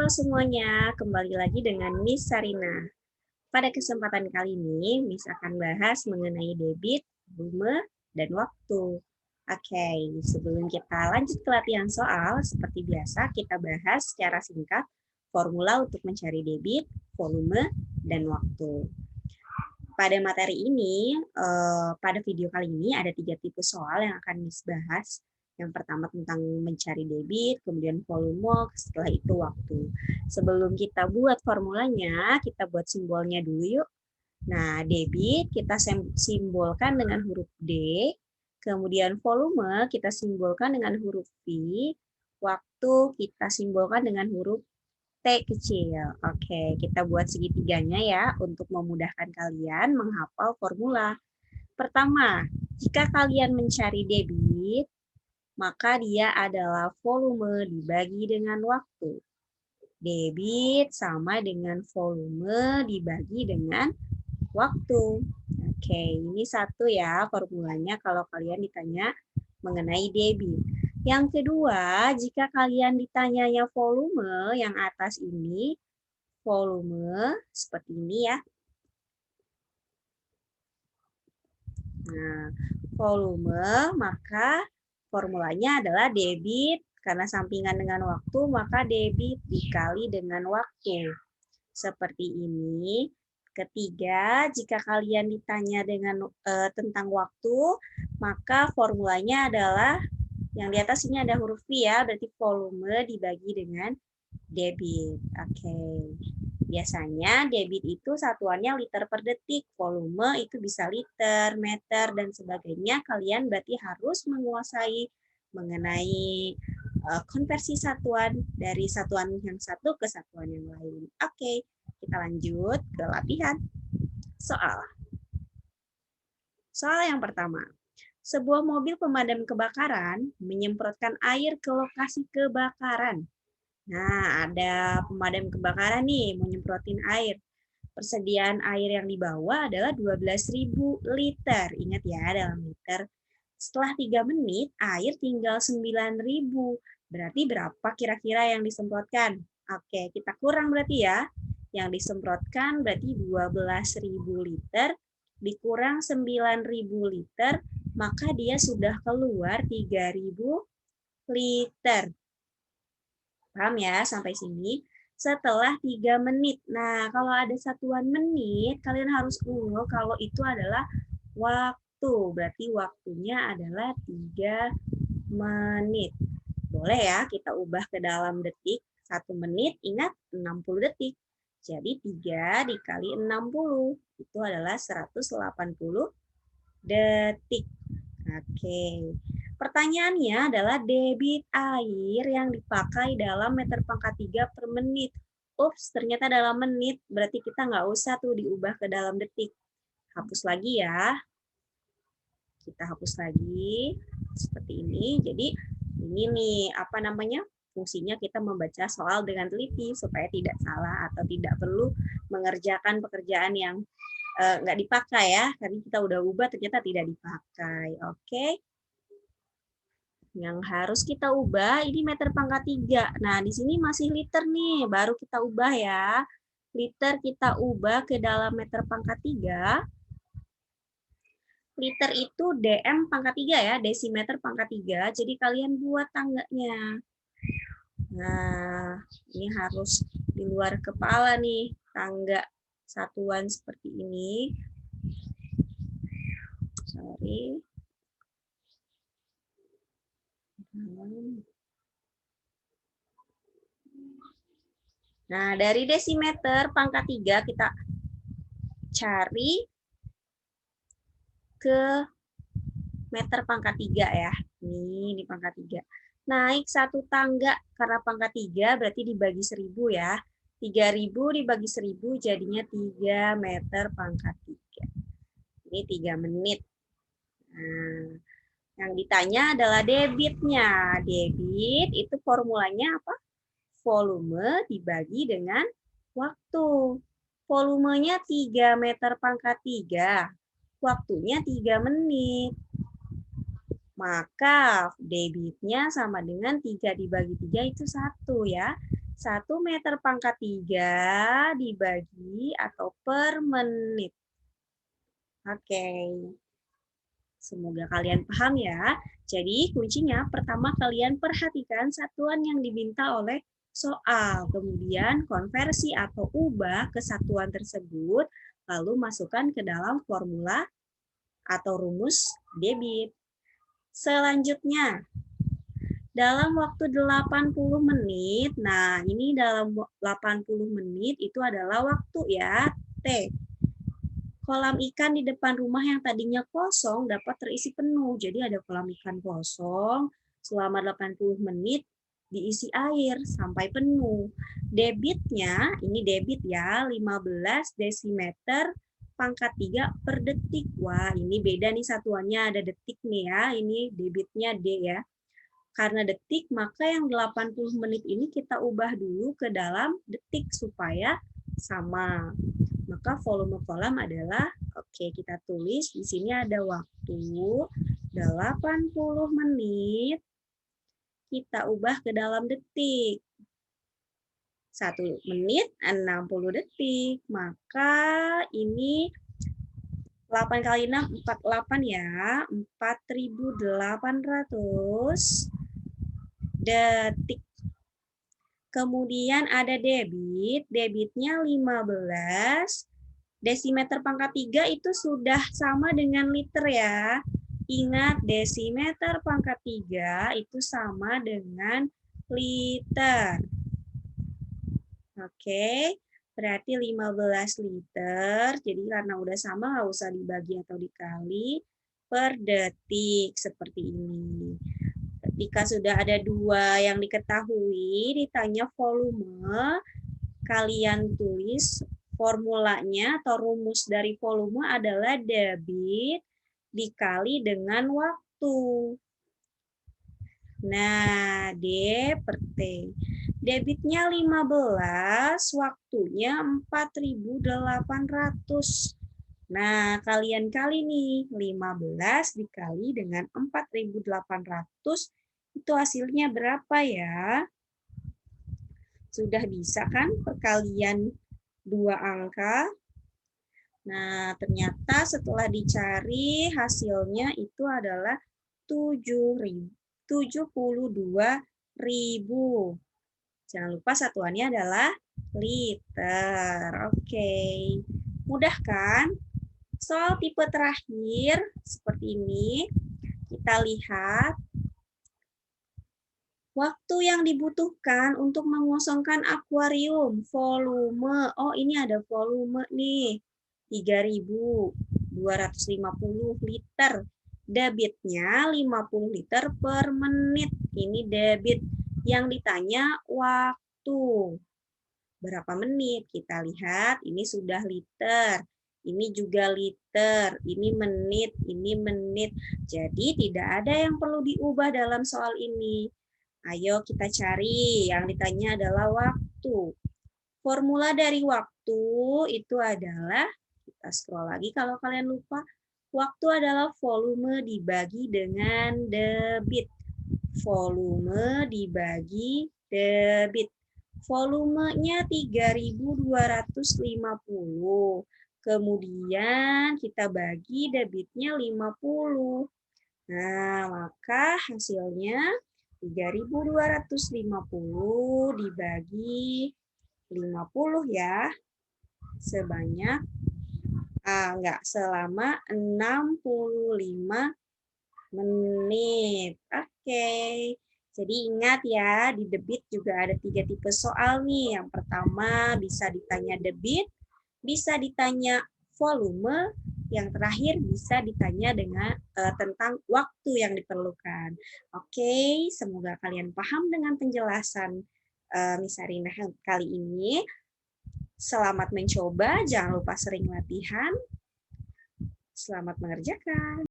Halo semuanya, kembali lagi dengan Miss Sarina. Pada kesempatan kali ini, Miss akan bahas mengenai debit, volume, dan waktu. Oke, sebelum kita lanjut ke latihan soal, seperti biasa kita bahas secara singkat formula untuk mencari debit, volume, dan waktu. Pada materi ini, pada video kali ini ada 3 tipe soal yang akan Miss bahas. Yang pertama tentang mencari debit, kemudian volume, setelah itu waktu. Sebelum kita buat formulanya, kita buat simbolnya dulu yuk. Nah, debit kita simbolkan dengan huruf D, kemudian volume kita simbolkan dengan huruf V, waktu kita simbolkan dengan huruf T kecil. Oke, kita buat segitiganya ya untuk memudahkan kalian menghafal formula. Pertama, jika kalian mencari debit, maka dia adalah volume dibagi dengan waktu. Debit sama dengan volume dibagi dengan waktu. Oke, ini satu ya formulanya kalau kalian ditanya mengenai debit. Yang kedua, jika kalian ditanyanya volume yang atas ini, volume seperti ini ya. Nah, volume maka formulanya adalah debit karena sampingan dengan waktu, maka debit dikali dengan waktu. Seperti ini. Ketiga, jika kalian ditanya dengan tentang waktu, maka formulanya adalah yang di atas ini ada huruf V ya, berarti volume dibagi dengan debit. Oke. Biasanya debit itu satuannya liter per detik, volume itu bisa liter, meter, dan sebagainya. Kalian berarti harus menguasai mengenai konversi satuan dari satuan yang satu ke satuan yang lain. Oke, kita lanjut ke latihan soal. Soal yang pertama. Sebuah mobil pemadam kebakaran menyemprotkan air ke lokasi kebakaran. Nah, ada pemadam kebakaran nih, mau nyemprotin air. Persediaan air yang dibawa adalah 12.000 liter. Ingat ya, dalam liter. Setelah 3 menit, air tinggal 9.000. Berarti berapa kira-kira yang disemprotkan? Oke, kita kurang berarti ya. Yang disemprotkan berarti 12.000 liter, dikurang 9.000 liter, maka dia sudah keluar 3.000 liter. Paham ya sampai sini? Setelah 3 menit. Nah, kalau ada satuan menit, kalian harus unggul kalau itu adalah waktu. Berarti waktunya adalah 3 menit. Boleh ya kita ubah ke dalam detik. 1 menit, ingat 60 detik. Jadi 3 dikali 60. Itu adalah 180 detik. Oke. Pertanyaannya adalah debit air yang dipakai dalam meter pangkat 3 per menit. Ups, ternyata dalam menit, berarti kita nggak usah tuh diubah ke dalam detik. Hapus lagi ya. Kita hapus lagi, seperti ini. Jadi ini nih, apa namanya, fungsinya kita membaca soal dengan teliti, supaya tidak salah atau tidak perlu mengerjakan pekerjaan yang nggak dipakai ya, karena kita udah ubah ternyata tidak dipakai. Oke. Yang harus kita ubah ini meter pangkat 3. Nah, di sini masih liter nih, baru kita ubah ya. Liter kita ubah ke dalam meter pangkat 3. Liter itu DM pangkat 3 ya, desimeter pangkat 3. Jadi kalian buat tangganya. Nah, ini harus di luar kepala nih, tangga satuan seperti ini. Sorry. Nah, dari desimeter pangkat 3 kita cari ke meter pangkat 3 ya. Ini pangkat 3. Naik satu tangga karena pangkat 3 berarti dibagi 1000 ya. 3000 dibagi 1000 jadinya 3 meter pangkat 3. Ini 3 menit. Nah, yang ditanya adalah debitnya. Debit itu formulanya apa? Volume dibagi dengan waktu. Volumenya 3 meter pangkat 3. Waktunya 3 menit. Maka debitnya sama dengan 3 dibagi 3 itu 1 ya. 1 meter pangkat 3 dibagi atau per menit. Oke. Semoga kalian paham ya. Jadi kuncinya pertama kalian perhatikan satuan yang diminta oleh soal. Kemudian konversi atau ubah ke satuan tersebut. Lalu masukkan ke dalam formula atau rumus debit. Selanjutnya, dalam waktu 80 menit, nah ini dalam 80 menit itu adalah waktu ya, T. Kolam ikan di depan rumah yang tadinya kosong dapat terisi penuh. Jadi ada kolam ikan kosong selama 80 menit diisi air sampai penuh. Debitnya, ini debit ya, 15 desimeter pangkat 3 per detik. Wah, ini beda nih satuannya, ada detik nih ya. Ini debitnya D ya. Karena detik, maka yang 80 menit ini kita ubah dulu ke dalam detik supaya sama. Maka volume kolam adalah, oke kita tulis di sini ada waktu 80 menit, kita ubah ke dalam detik. 1 menit 60 detik, maka ini 8 kali 6, 48 ya, 4.800 detik. Kemudian ada debit, debitnya 15, desimeter pangkat 3 itu sudah sama dengan liter ya. Ingat desimeter pangkat 3 itu sama dengan liter. Oke, berarti 15 liter, jadi karena udah sama nggak usah dibagi atau dikali per detik seperti ini. Ketika sudah ada dua yang diketahui, ditanya volume, kalian tulis formulanya atau rumus dari volume adalah debit dikali dengan waktu. Nah, D per T. Debitnya 15, waktunya 4.800. Nah, kalian kali nih, 15 dikali dengan 4.800, itu hasilnya berapa ya? Sudah bisa kan perkalian dua angka? Nah, ternyata setelah dicari hasilnya itu adalah 72.000. Jangan lupa satuannya adalah liter. Oke. Mudah kan? Soal tipe terakhir seperti ini. Kita lihat waktu yang dibutuhkan untuk mengosongkan akuarium, volume. Oh, ini ada volume nih. 3.250 liter. Debitnya 50 liter per menit. Ini debit. Yang ditanya waktu. Berapa menit? Kita lihat, ini sudah liter. Ini juga liter, ini menit, ini menit. Jadi tidak ada yang perlu diubah dalam soal ini. Ayo kita cari, yang ditanya adalah waktu. Formula dari waktu itu adalah, kita scroll lagi kalau kalian lupa, waktu adalah volume dibagi dengan debit. Volume dibagi debit. Volumenya 3.250. Kemudian kita bagi debitnya 50. Nah, maka hasilnya 3.250 dibagi 50 ya. Sebanyak selama 65 menit. Oke. Jadi ingat ya, di debit juga ada 3 tipe soal nih. Yang pertama bisa ditanya debit, bisa ditanya volume, yang terakhir bisa ditanya dengan tentang waktu yang diperlukan. Oke, semoga kalian paham dengan penjelasan Miss Arina kali ini. Selamat mencoba, jangan lupa sering latihan. Selamat mengerjakan.